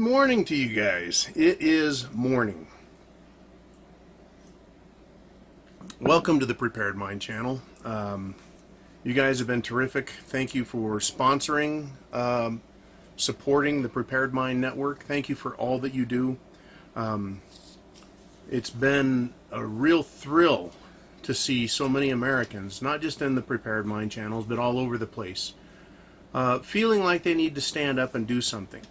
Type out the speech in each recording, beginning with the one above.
morning to you guys. It is morning. Welcome to the Prepared Mind channel. You guys have been terrific. Thank you for sponsoring, supporting the Prepared Mind Network. Thank you for all that you do. It's been a real thrill to see so many Americans, not just in the Prepared Mind channels, but all over the place, feeling like they need to stand up and do something.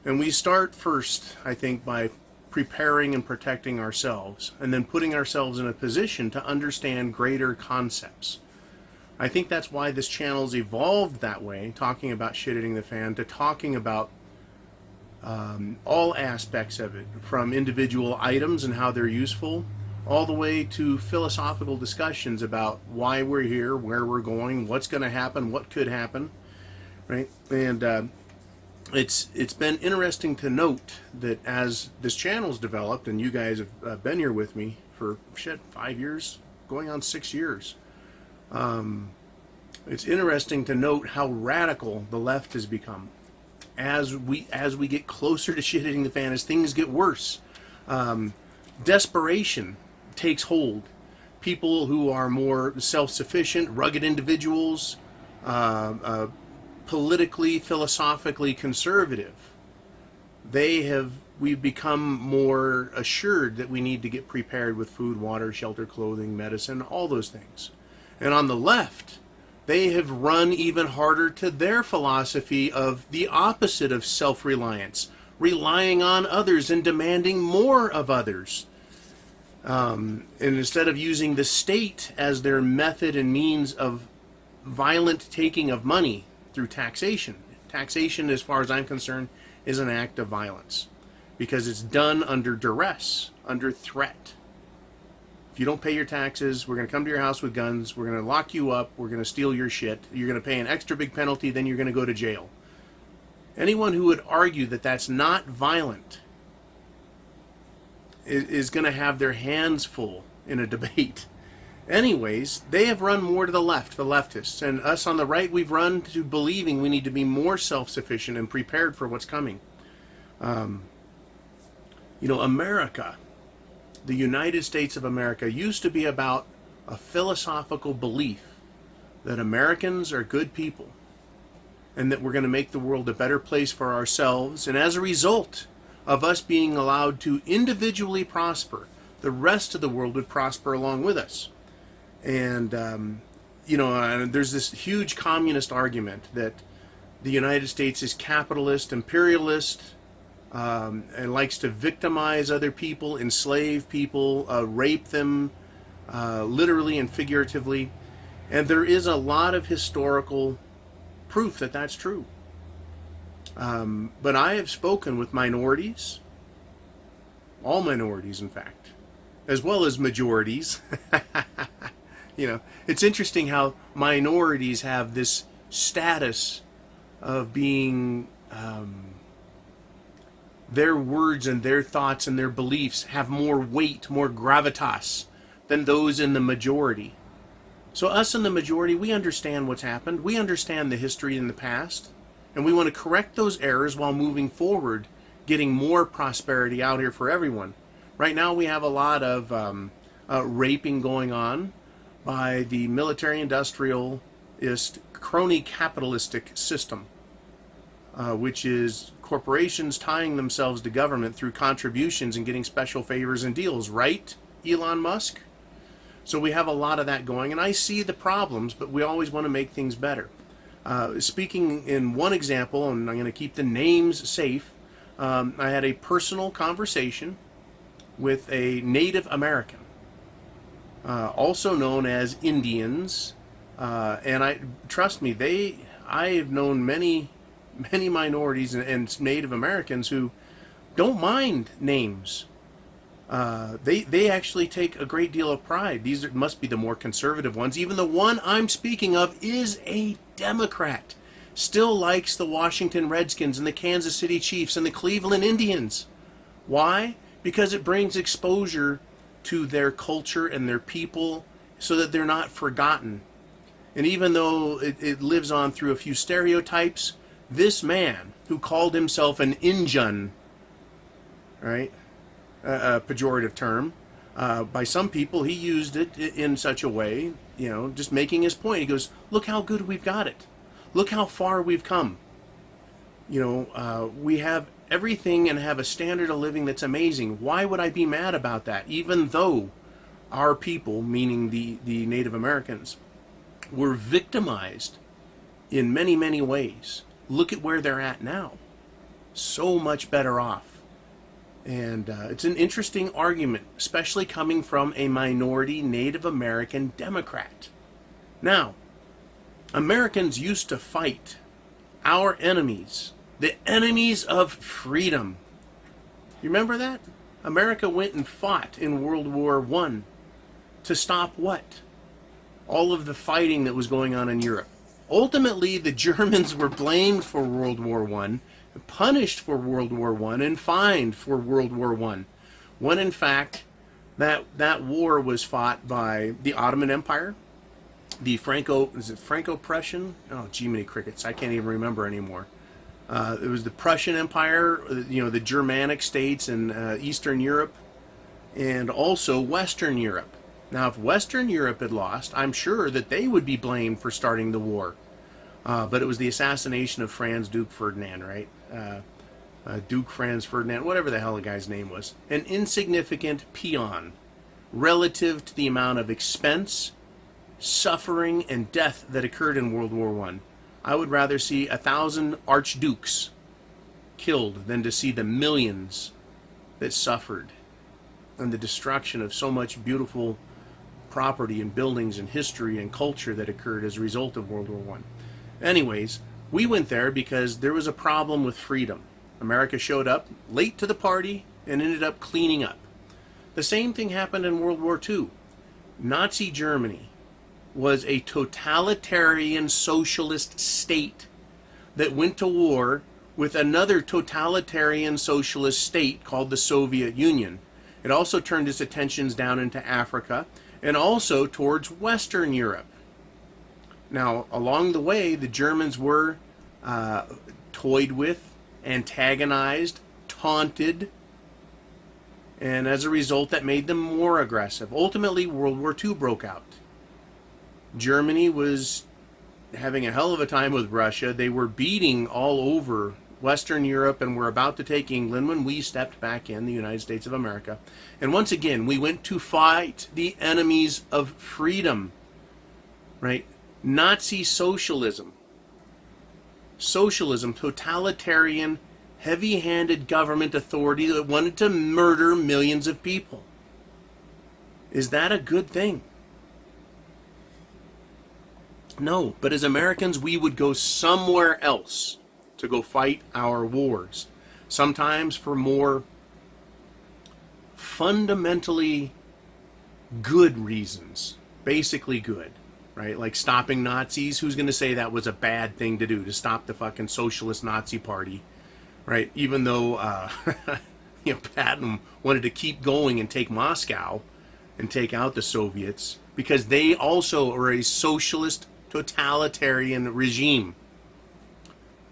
And we start first, I think, by preparing and protecting ourselves, and then putting ourselves in a position to understand greater concepts. I think that's why this channel's evolved that way, talking about shit hitting the fan, to talking about all aspects of it, from individual items and how they're useful, all the way to philosophical discussions about why we're here, where we're going, what's going to happen, what could happen, right? And it's been interesting to note that as this channel's developed, and you guys have been here with me for 5 years, going on 6 years, it's interesting to note how radical the left has become as we get closer to shit hitting the fan, as things get worse. Desperation takes hold. People who are more self-sufficient, rugged individuals, politically, philosophically conservative, we've become more assured that we need to get prepared with food, water, shelter, clothing, medicine, all those things. And on the left, they have run even harder to their philosophy of the opposite of self-reliance, relying on others and demanding more of others. And instead of using the state as their method and means of violent taking of money through taxation. Taxation, as far as I'm concerned, is an act of violence because it's done under duress, under threat. If you don't pay your taxes, we're going to come to your house with guns, we're going to lock you up, we're going to steal your shit, you're going to pay an extra big penalty, then you're going to go to jail. Anyone who would argue that that's not violent is going to have their hands full in a debate. Anyways, they have run more to the left, the leftists, and us on the right, we've run to believing we need to be more self-sufficient and prepared for what's coming. America, the United States of America, used to be about a philosophical belief that Americans are good people and that we're going to make the world a better place for ourselves, and as a result of us being allowed to individually prosper, the rest of the world would prosper along with us. And, there's this huge communist argument that the United States is capitalist, imperialist, and likes to victimize other people, enslave people, rape them, literally and figuratively. And there is a lot of historical proof that that's true. But I have spoken with minorities, all minorities, in fact, as well as majorities. It's interesting how minorities have this status of being, their words and their thoughts and their beliefs have more weight, more gravitas than those in the majority. So us in the majority, we understand what's happened. We understand the history in the past, and we want to correct those errors while moving forward, getting more prosperity out here for everyone. Right now we have a lot of raping going on by the military-industrialist, crony-capitalistic system, which is corporations tying themselves to government through contributions and getting special favors and deals, right, Elon Musk? So we have a lot of that going, and I see the problems, but we always want to make things better. Speaking in one example, and I'm going to keep the names safe, I had a personal conversation with a Native American, also known as Indians, and trust me, I have known many minorities and Native Americans who don't mind names. They actually take a great deal of pride. These must be the more conservative ones. Even the one I'm speaking of is a Democrat. Still likes the Washington Redskins and the Kansas City Chiefs and the Cleveland Indians. Why? Because it brings exposure to their culture and their people so that they're not forgotten. And even though it lives on through a few stereotypes, this man who called himself an Injun right? A pejorative term. By some people, he used it in such a way, just making his point. He goes, look how good we've got it. Look how far we've come. We have everything and have a standard of living that's amazing. Why would I be mad about that? Even though our people, meaning the Native Americans, were victimized in many, many ways. Look at where they're at now. So much better off. And it's an interesting argument, especially coming from a minority Native American Democrat. Now, Americans used to fight our enemies, the enemies of freedom. You remember that? America went and fought in World War I to stop what? All of the fighting that was going on in Europe. Ultimately, the Germans were blamed for World War I, punished for World War I, and fined for World War I. When in fact, that war was fought by the Ottoman Empire, the Franco-Prussian? Oh, gee, many crickets. I can't even remember anymore. It was the Prussian Empire, the Germanic states in Eastern Europe, and also Western Europe. Now, if Western Europe had lost, I'm sure that they would be blamed for starting the war. But it was the assassination of Franz Duke Ferdinand, right? Duke Franz Ferdinand, whatever the hell the guy's name was. An insignificant peon relative to the amount of expense, suffering, and death that occurred in World War I. I would rather see 1,000 archdukes killed than to see the millions that suffered and the destruction of so much beautiful property and buildings and history and culture that occurred as a result of World War I. Anyways, we went there because there was a problem with freedom. America showed up late to the party and ended up cleaning up. The same thing happened in World War II. Nazi Germany was a totalitarian socialist state that went to war with another totalitarian socialist state called the Soviet Union. It also turned its attentions down into Africa and also towards Western Europe. Now, along the way, the Germans were toyed with, antagonized, taunted, and as a result, that made them more aggressive. Ultimately, World War II broke out. Germany was having a hell of a time with Russia. They were beating all over Western Europe and were about to take England when we stepped back in, the United States of America. And once again, we went to fight the enemies of freedom, right? Nazi socialism. Socialism, totalitarian, heavy-handed government authority that wanted to murder millions of people. Is that a good thing? No, but as Americans, we would go somewhere else to go fight our wars. Sometimes for more fundamentally good reasons. Basically good, right? Like stopping Nazis. Who's going to say that was a bad thing to do, to stop the fucking socialist Nazi party, right? Even though, Patton wanted to keep going and take Moscow and take out the Soviets because they also are a socialist totalitarian regime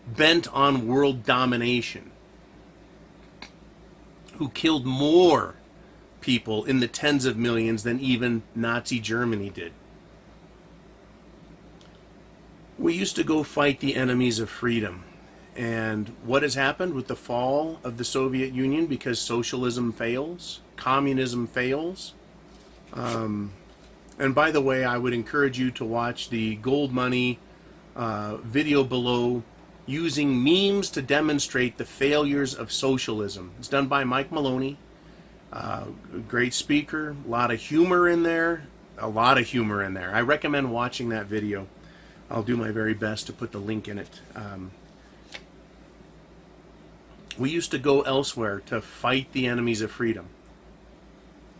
bent on world domination, who killed more people in the tens of millions than even Nazi Germany did. We used to go fight the enemies of freedom. And what has happened with the fall of the Soviet Union because socialism fails, communism fails? And by the way, I would encourage you to watch the Gold Money video below, using memes to demonstrate the failures of socialism. It's done by Mike Maloney. Great speaker, a lot of humor in there. I recommend watching that video. I'll do my very best to put the link in it. We used to go elsewhere to fight the enemies of freedom,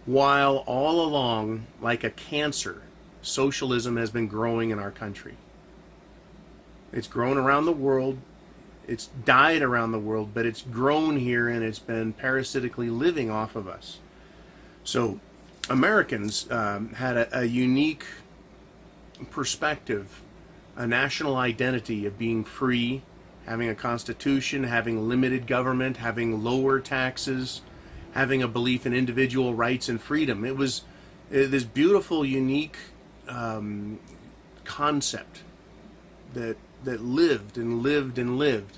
while all along, like a cancer, socialism has been growing in our country. It's grown around the world. It's died around the world, but it's grown here and it's been parasitically living off of us. So Americans had a unique perspective, a national identity of being free, having a constitution, having limited government, having lower taxes, having a belief in individual rights and freedom. It was this beautiful, unique concept that lived and lived and lived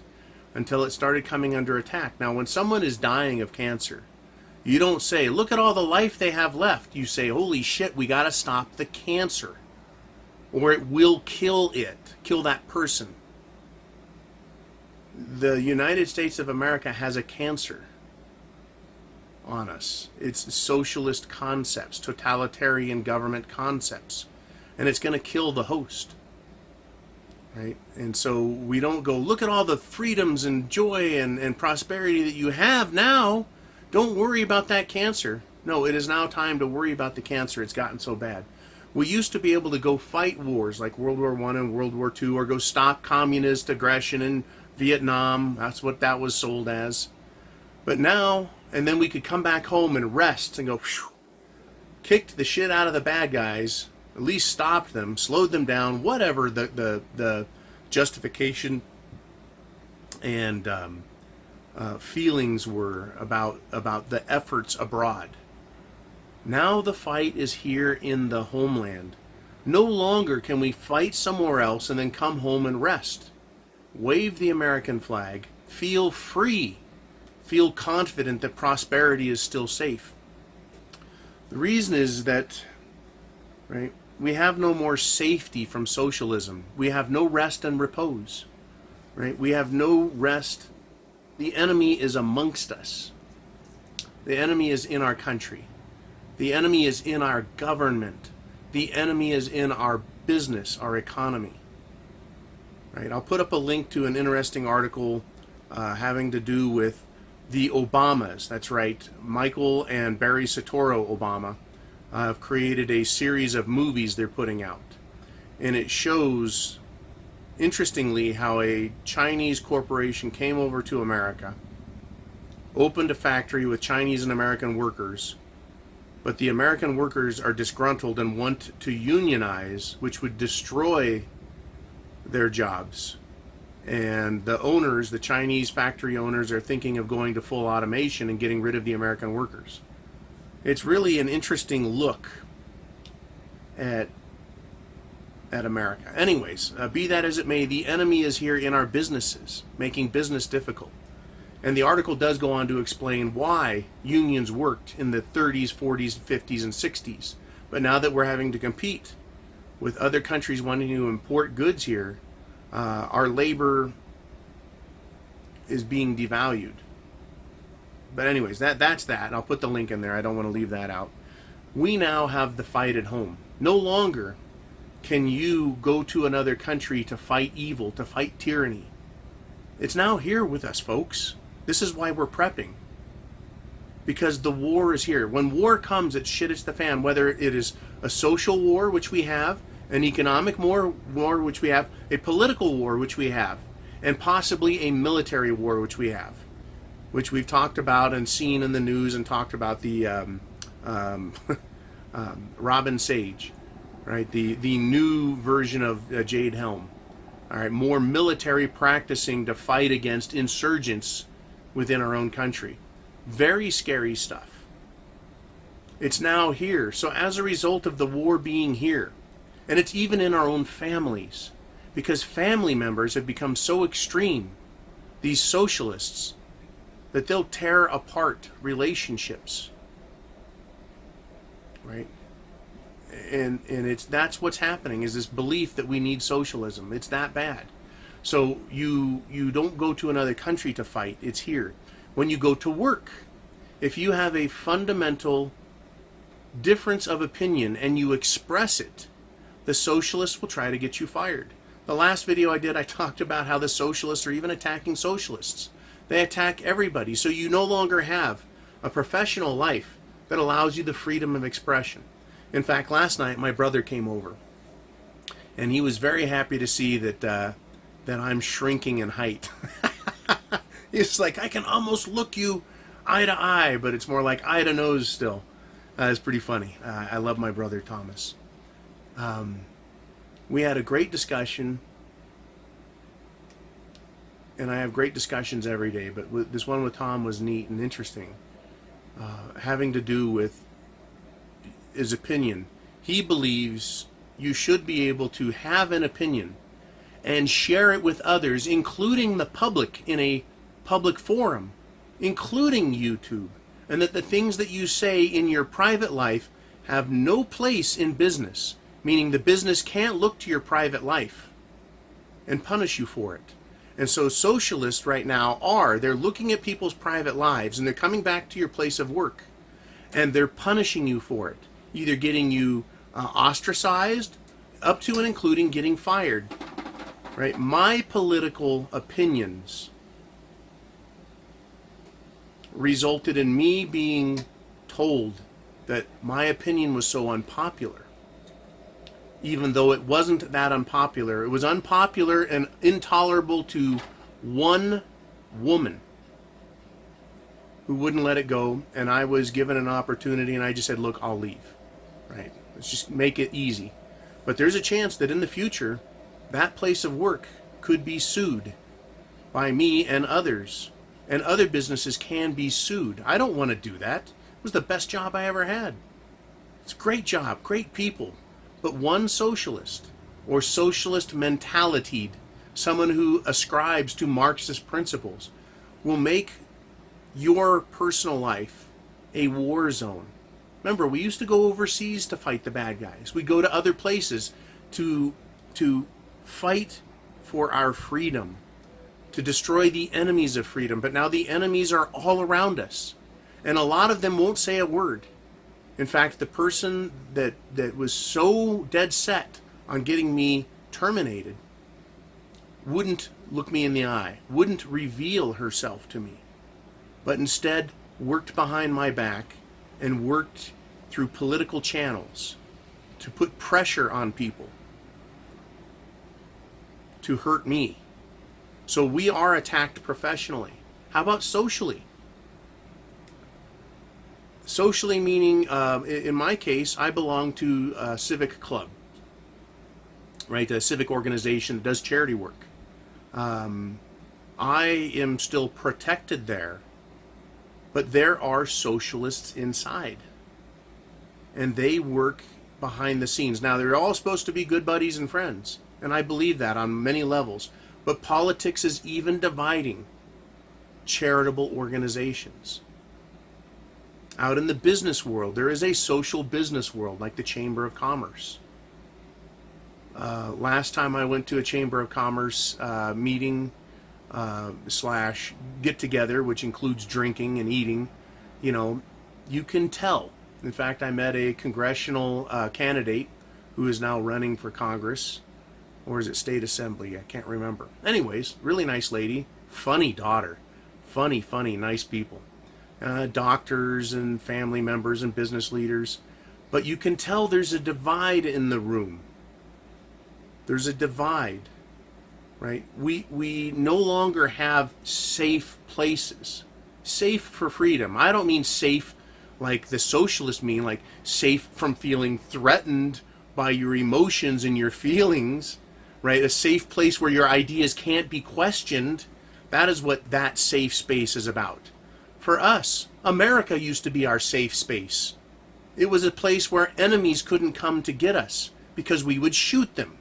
until it started coming under attack. Now, when someone is dying of cancer, you don't say, look at all the life they have left. You say, holy shit, we got to stop the cancer, or it will kill that person. The United States of America has a cancer on us. It's socialist concepts, totalitarian government concepts, and it's going to kill the host. Right? And so we don't go, look at all the freedoms and joy and prosperity that you have now. Don't worry about that cancer. No, it is now time to worry about the cancer. It's gotten so bad. We used to be able to go fight wars like World War I and World War II, or go stop communist aggression in Vietnam. That's what that was sold as. But now, and then we could come back home and rest and go, whew, kicked the shit out of the bad guys, at least stopped them, slowed them down, whatever the justification and feelings were about the efforts abroad. Now the fight is here in the homeland. No longer can we fight somewhere else and then come home and rest. Wave the American flag, feel free, feel confident that prosperity is still safe. The reason is that, right, we have no more safety from socialism. We have no rest and repose. Right? We have no rest. The enemy is amongst us. The enemy is in our country. The enemy is in our government. The enemy is in our business, our economy. Right? I'll put up a link to an interesting article having to do with the Obamas. That's right. Michael and Barry Soetoro Obama have created a series of movies they're putting out. And it shows, interestingly, how a Chinese corporation came over to America, opened a factory with Chinese and American workers, but the American workers are disgruntled and want to unionize, which would destroy their jobs. And the owners, the Chinese factory owners, are thinking of going to full automation and getting rid of the American workers. It's really an interesting look at America. Anyways, be that as it may, the enemy is here in our businesses, making business difficult. And the article does go on to explain why unions worked in the 30s, 40s, 50s, and 60s. But now that we're having to compete with other countries wanting to import goods here, our labor is being devalued. But anyways, that's that. I'll put the link in there. I don't want to leave that out. We now have the fight at home. No longer can you go to another country to fight evil, to fight tyranny. It's now here with us, folks. This is why we're prepping. Because the war is here. When war comes, it's shit hits the fan. Whether it is a social war, which we have, an economic war, which we have, a political war, which we have, and possibly a military war, which we have, which we've talked about and seen in the news and talked about the Robin Sage, right? The new version of Jade Helm. All right, more military practicing to fight against insurgents within our own country. Very scary stuff. It's now here. So as a result of the war being here, and it's even in our own families, because family members have become so extreme, these socialists, that they'll tear apart relationships. Right? And that's what's happening, is this belief that we need socialism. It's that bad. So you don't go to another country to fight. It's here. When you go to work, if you have a fundamental difference of opinion and you express it, the socialists will try to get you fired. The last video I did, I talked about how the socialists are even attacking socialists. They attack everybody. So you no longer have a professional life that allows you the freedom of expression. In fact, last night my brother came over, and he was very happy to see that I'm shrinking in height. He's like, I can almost look you eye to eye, but it's more like eye to nose still. It's pretty funny. I love my brother Thomas. We had a great discussion, and I have great discussions every day, but this one with Tom was neat and interesting. having to do with his opinion. He believes you should be able to have an opinion and share it with others, including the public, in a public forum, including YouTube, and that the things that you say in your private life have no place in business, meaning the business can't look to your private life and punish you for it. And so socialists right now they're looking at people's private lives, and they're coming back to your place of work, and they're punishing you for it, either getting you ostracized, up to and including getting fired. Right? My political opinions resulted in me being told that my opinion was so unpopular, even though it wasn't that unpopular. It was unpopular and intolerable to one woman who wouldn't let it go, and I was given an opportunity, and I just said, look, I'll leave. Right? Let's just make it easy. But there's a chance that in the future, that place of work could be sued by me and others, and other businesses can be sued. I don't want to do that. It was the best job I ever had. It's a great job, great people. But one socialist, or socialist mentality, someone who ascribes to Marxist principles, will make your personal life a war zone. Remember, we used to go overseas to fight the bad guys. We go to other places to fight for our freedom, to destroy the enemies of freedom. But now the enemies are all around us, and a lot of them won't say a word. In fact, the person that was so dead set on getting me terminated wouldn't look me in the eye, wouldn't reveal herself to me, but instead worked behind my back and worked through political channels to put pressure on people to hurt me. So we are attacked professionally. How about socially? Socially meaning, in my case, I belong to a civic club, right? A civic organization that does charity work. I am still protected there, but there are socialists inside, and they work behind the scenes. Now, they're all supposed to be good buddies and friends, and I believe that on many levels, but politics is even dividing charitable organizations. Out in the business world, there is a social business world like the Chamber of Commerce. Last time I went to a Chamber of Commerce meeting slash get together, which includes drinking and eating, you can tell. In fact, I met a congressional candidate who is now running for Congress, or is it State Assembly? I can't remember. Anyways, really nice lady, funny daughter, funny, nice people. Doctors and family members and business leaders. But you can tell there's a divide in the room. There's a divide, right? We no longer have safe places. Safe for freedom. I don't mean safe like the socialists mean, like safe from feeling threatened by your emotions and your feelings, right? A safe place where your ideas can't be questioned. That is what that safe space is about. For us, America used to be our safe space. It was a place where enemies couldn't come to get us because we would shoot them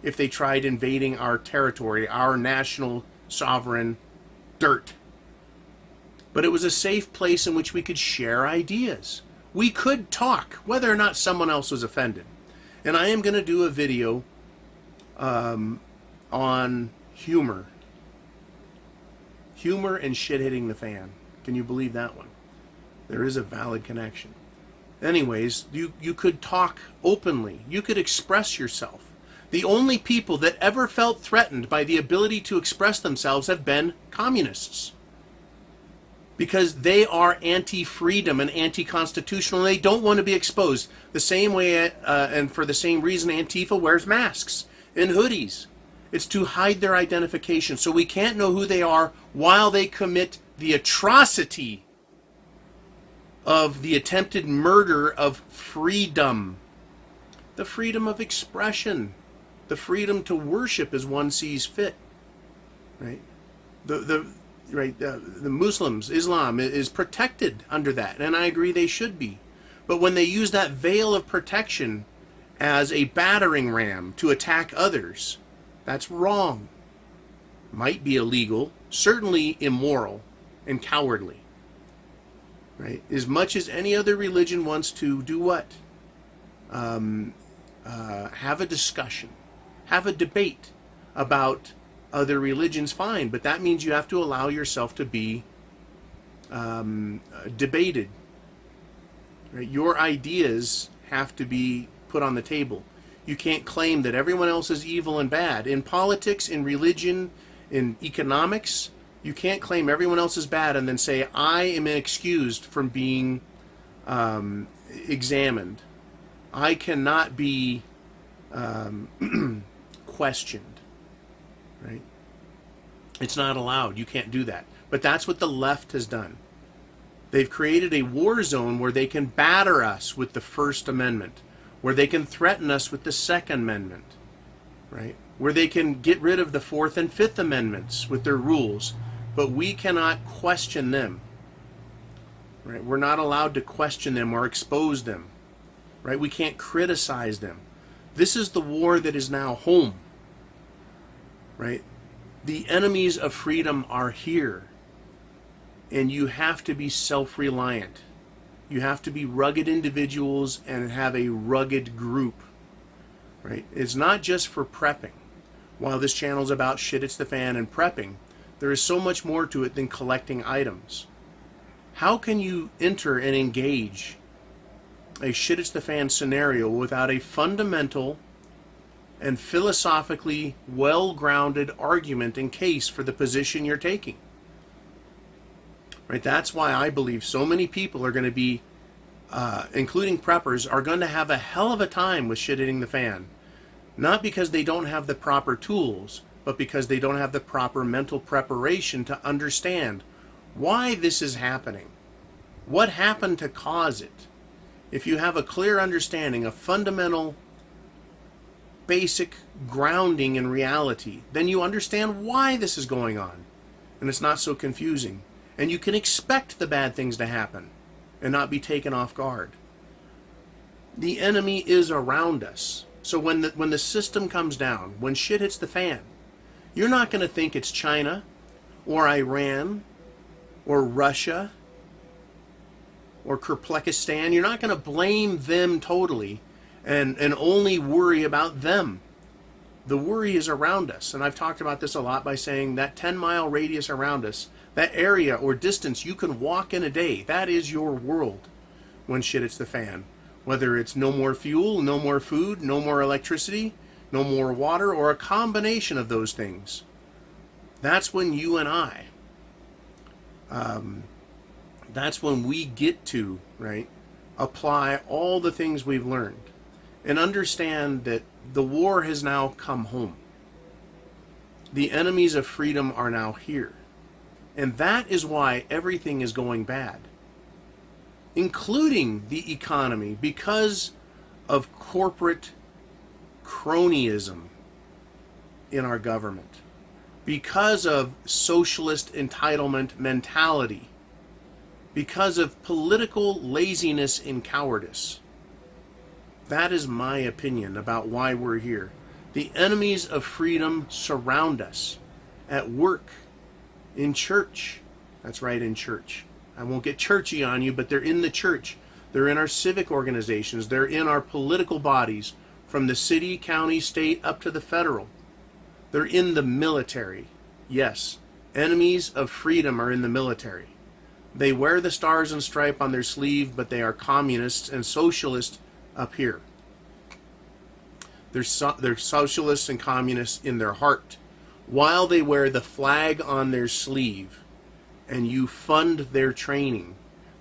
if they tried invading our territory, our national sovereign dirt. But it was a safe place in which we could share ideas. We could talk, whether or not someone else was offended. And I am going to do a video on humor. Humor and shit hitting the fan. Can you believe that one? There is a valid connection. Anyways, you could talk openly. You could express yourself. The only people that ever felt threatened by the ability to express themselves have been communists. Because they are anti-freedom and anti-constitutional, and they don't want to be exposed. The same way, and for the same reason, Antifa wears masks and hoodies. It's to hide their identification, so we can't know who they are while they commit the atrocity of the attempted murder of freedom. The freedom of expression. The freedom to worship as one sees fit. Right? right? The Muslims, Islam is protected under that, and I agree they should be. But when they use that veil of protection as a battering ram to attack others, that's wrong. Might be illegal, certainly immoral and cowardly. Right? As much as any other religion wants to do what? Have a discussion, have a debate about other religions, fine, but that means you have to allow yourself to be debated. Right? Your ideas have to be put on the table. You can't claim that everyone else is evil and bad. In politics, in religion, in economics, you can't claim everyone else is bad and then say, I am excused from being examined. I cannot be questioned. Right? It's not allowed. You can't do that. But that's what the left has done. They've created a war zone where they can batter us with the First Amendment, where they can threaten us with the Second Amendment, right? Where they can get rid of the Fourth and Fifth Amendments with their rules, but we cannot question them, right? We're not allowed to question them or expose them, right? We can't criticize them. This is the war that is now home, right? The enemies of freedom are here, and you have to be self-reliant. You have to be rugged individuals and have a rugged group, right? It's not just for prepping. While this channel is about shit hits the fan and prepping, there is so much more to it than collecting items. How can you enter and engage a shit hits the fan scenario without a fundamental and philosophically well-grounded argument and case for the position you're taking? Right? That's why I believe so many people are going to be, including preppers, are going to have a hell of a time with shit hitting the fan. Not because they don't have the proper tools, but because they don't have the proper mental preparation to understand why this is happening. What happened to cause it? If you have a clear understanding, a fundamental, basic grounding in reality, then you understand why this is going on. And it's not so confusing. And you can expect the bad things to happen and not be taken off guard. The enemy is around us. So when the system comes down, when shit hits the fan, you're not going to think it's China or Iran or Russia or Kyrgyzstan. You're not going to blame them totally and only worry about them. The worry is around us. And I've talked about this a lot by saying that 10-mile radius around us, that area or distance you can walk in a day, that is your world when shit hits the fan. Whether it's no more fuel, no more food, no more electricity, no more water, or a combination of those things. That's when you and I, that's when we get to, right, apply all the things we've learned and understand that the war has now come home. The enemies of freedom are now here. And that is why everything is going bad, including the economy, because of corporate cronyism in our government, because of socialist entitlement mentality, because of political laziness and cowardice. That is my opinion about why we're here. The enemies of freedom surround us at work, in church. That's right, in church. I won't get churchy on you, but they're in the church. They're in our civic organizations. They're in our political bodies, from the city, county, state, up to the federal. They're in the military. Yes, enemies of freedom are in the military. They wear the stars and stripe on their sleeve, but they are communists and socialists up here. They're socialists and communists in their heart, while they wear the flag on their sleeve, and you fund their training.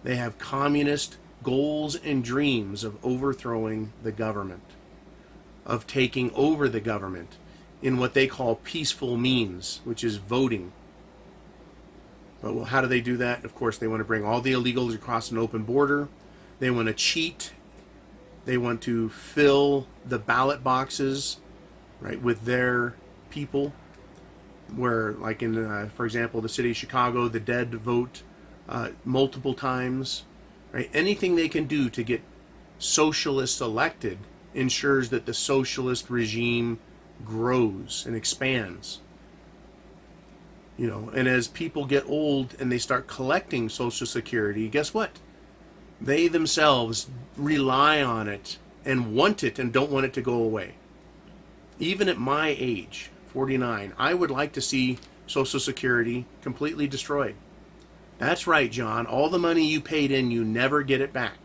They have communist goals and dreams of overthrowing the government, of taking over the government in what they call peaceful means, which is voting. But how do they do that? Of course, they want to bring all the illegals across an open border. They want to cheat. They want to fill the ballot boxes, right, with their people. where, like in, for example, the city of Chicago, the dead vote multiple times, right? Anything they can do to get socialists elected ensures that the socialist regime grows and expands. You know, and as people get old and they start collecting Social Security, guess what? They themselves rely on it and want it and don't want it to go away. Even at my age, 49, I would like to see Social Security completely destroyed. That's right, John. All the money you paid in, you never get it back.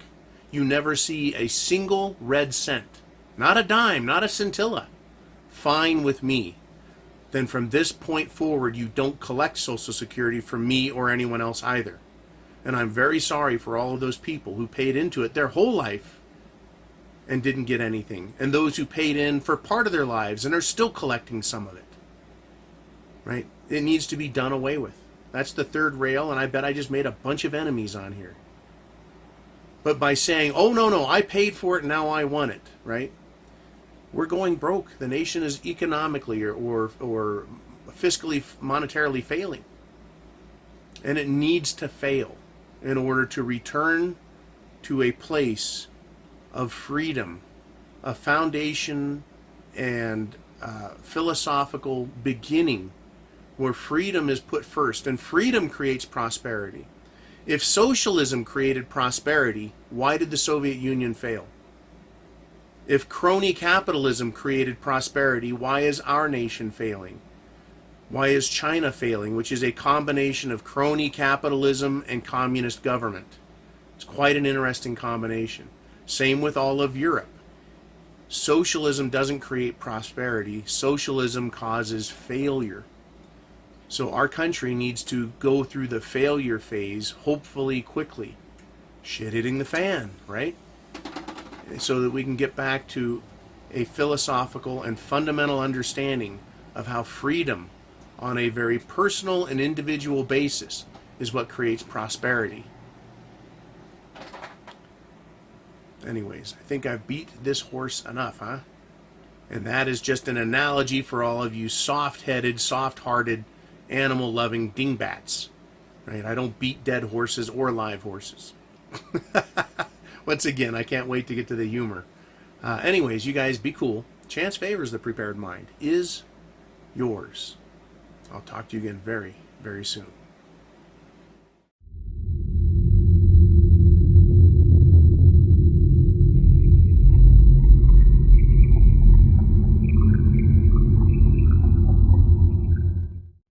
You never see a single red cent. Not a dime, not a scintilla. Fine with me. Then from this point forward, you don't collect Social Security from me or anyone else either. And I'm very sorry for all of those people who paid into it their whole life and didn't get anything. And those who paid in for part of their lives and are still collecting some of it. Right? It needs to be done away with. That's the third rail, and I bet I just made a bunch of enemies on here. But by saying, oh, no, I paid for it and now I want it, right? We're going broke. The nation is economically or fiscally, monetarily failing. And it needs to fail in order to return to a place of freedom, a foundation and philosophical beginning where freedom is put first. And freedom creates prosperity. If socialism created prosperity, why did the Soviet Union fail? If crony capitalism created prosperity, why is our nation failing? Why is China failing, which is a combination of crony capitalism and communist government? It's quite an interesting combination. Same with all of Europe. Socialism doesn't create prosperity. Socialism causes failure. So our country needs to go through the failure phase, hopefully quickly. Shit hitting the fan, right? So that we can get back to a philosophical and fundamental understanding of how freedom on a very personal and individual basis is what creates prosperity. Anyways, I think I've beat this horse enough, huh? And that is just an analogy for all of you soft-headed, soft-hearted, animal-loving dingbats. Right? I don't beat dead horses or live horses. Once again, I can't wait to get to the humor. Anyways, you guys be cool. Chance favors the prepared mind. Is yours. I'll talk to you again very, very soon.